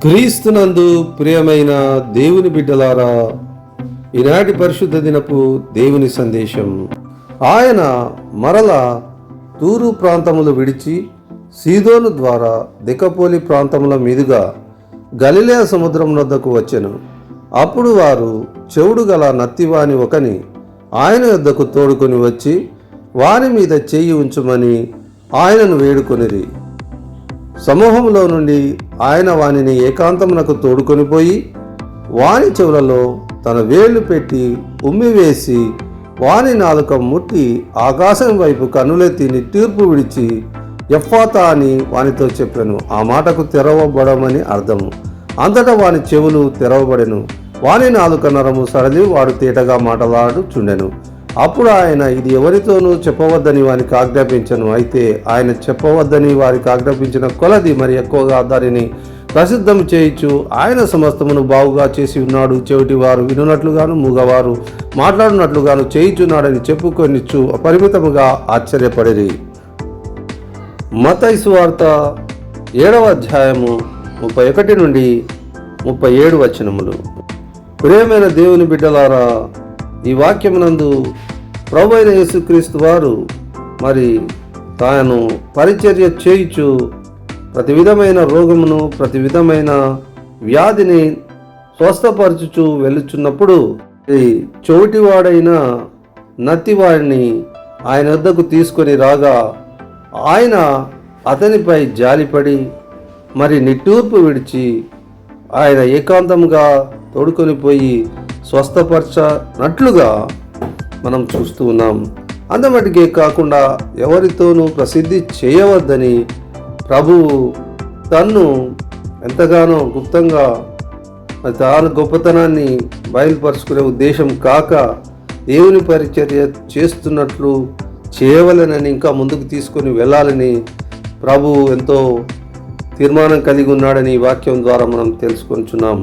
క్రీస్తునందు ప్రియమైన దేవుని బిడ్డలారా, ఈనాటి పరిశుద్ధ దినపు దేవుని సందేశం. ఆయన మరల తూరు ప్రాంతములు విడిచి సీదోను ద్వారా దెకపోలి ప్రాంతముల మీదుగా గలిలయ సముద్రం వద్దకు వచ్చెను. అప్పుడు వారు చెవుడు గల నత్తివాని ఒకని ఆయన యొద్దకు తోడుకొని వచ్చి వాని మీద చెయ్యి ఉంచుమని ఆయనను వేడుకొనిరి. సమూహంలో నుండి ఆయన వానిని ఏకాంతమునకు తోడుకొని పోయి వాని చెవులలో తన వేళ్లు పెట్టి ఉమ్మివేసి వాని నాలుక ముట్టి ఆకాశం వైపు కన్నులెత్తి నిట్టూర్పు విడిచి ఎఫ్ఫాతా అని వానితో చెప్పాను. ఆ మాటకు తెరవబడమని అర్థము. అంతటా వాని చెవులు తెరవబడెను. వాని నాలుక నరము సడలి వాడు తేటగా మాటలాడుచుండెను. అప్పుడు ఆయన ఇది ఎవరితోనూ చెప్పవద్దని వారికి ఆజ్ఞాపించను. అయితే ఆయన చెప్పవద్దని వారికి ఆజ్ఞాపించిన కొలది మరి ఎక్కువగా దానిని ప్రసిద్ధం చేయించు ఆయన సమస్తమును బాగుగా చేసి ఉన్నాడు. చెవిటివారు వినున్నట్లుగాను మూగవారు మాట్లాడినట్లుగాను చేయించున్నాడని చెప్పుకొనిచ్చు అపరిమితముగా ఆశ్చర్యపడిరి. మత్తయి సువార్త 7వ అధ్యాయము 31 నుండి 37 వచనములు. ప్రియమైన దేవుని బిడ్డలారా, ఈ వాక్యమునందు ప్రభువైన యేసుక్రీస్తు వారు మరి తాను పరిచర్య చేయుచు ప్రతి విధమైన రోగమును ప్రతి విధమైన వ్యాధిని స్వస్థపరచుచు వెళ్ళుచున్నప్పుడు ఈ చోటివాడైన నత్తివాడిని ఆయన వద్దకు తీసుకొని రాగా ఆయన అతనిపై జాలిపడి మరి నిట్టూర్పు విడిచి ఆయన ఏకాంతంగా తోడుకొని పోయి స్వస్థపరచనట్లుగా మనం చూస్తూ ఉన్నాం. అంతమటికే కాకుండా ఎవరితోనూ ప్రసిద్ధి చేయవద్దని ప్రభువు తన్ను ఎంతగానో గుప్తంగా తాను గొప్పతనాన్ని బయలుపరుచుకునే ఉద్దేశం కాక దేవుని పరిచర్య చేస్తున్నట్లు చేయవలెనని ఇంకా ముందుకు తీసుకొని వెళ్ళాలని ప్రభువు ఎంతో తీర్మానం కలిగి ఉన్నాడని ఈ వాక్యం ద్వారా మనం తెలుసుకొంటున్నాం.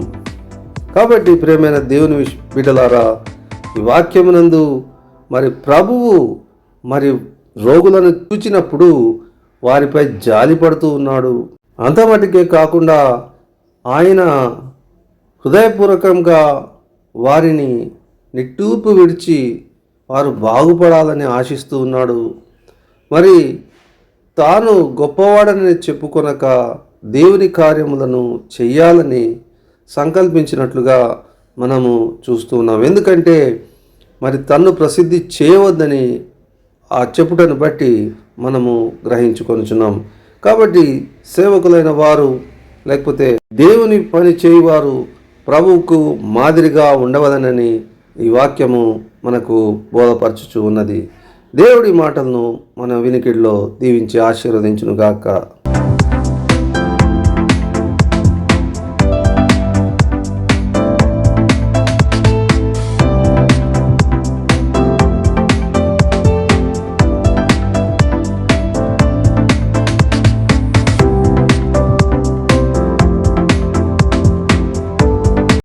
కాబట్టి ప్రియమైన దేవుని బిడ్డలారా, ఈ వాక్యమునందు మరి ప్రభువు మరి రోగులను చూచినప్పుడు వారిపై జాలి పడుతూ ఉన్నాడు. అంత మటుకే కాకుండా ఆయన హృదయపూర్వకంగా వారిని నిట్టూర్పు విడిచి వారు బాగుపడాలని ఆశిస్తూ ఉన్నాడు. మరి తాను గొప్పవాడని చెప్పుకొనక దేవుని కార్యములను చెయ్యాలని సంకల్పించినట్లుగా మనము చూస్తూ ఉన్నాం. ఎందుకంటే మరి తన్ను ప్రసిద్ధి చేయవద్దని ఆ చెప్పుటను బట్టి మనము గ్రహించుకొనుచున్నాం. కాబట్టి సేవకులైన వారు లేకపోతే దేవుని పని చేయువారు ప్రభువుకు మాదిరిగా ఉండవలనని ఈ వాక్యము మనకు బోధపరచుచు ఉన్నది. దేవుడి మాటలను మన వినికిడిలో దీవించి ఆశీర్వదించునుగాక.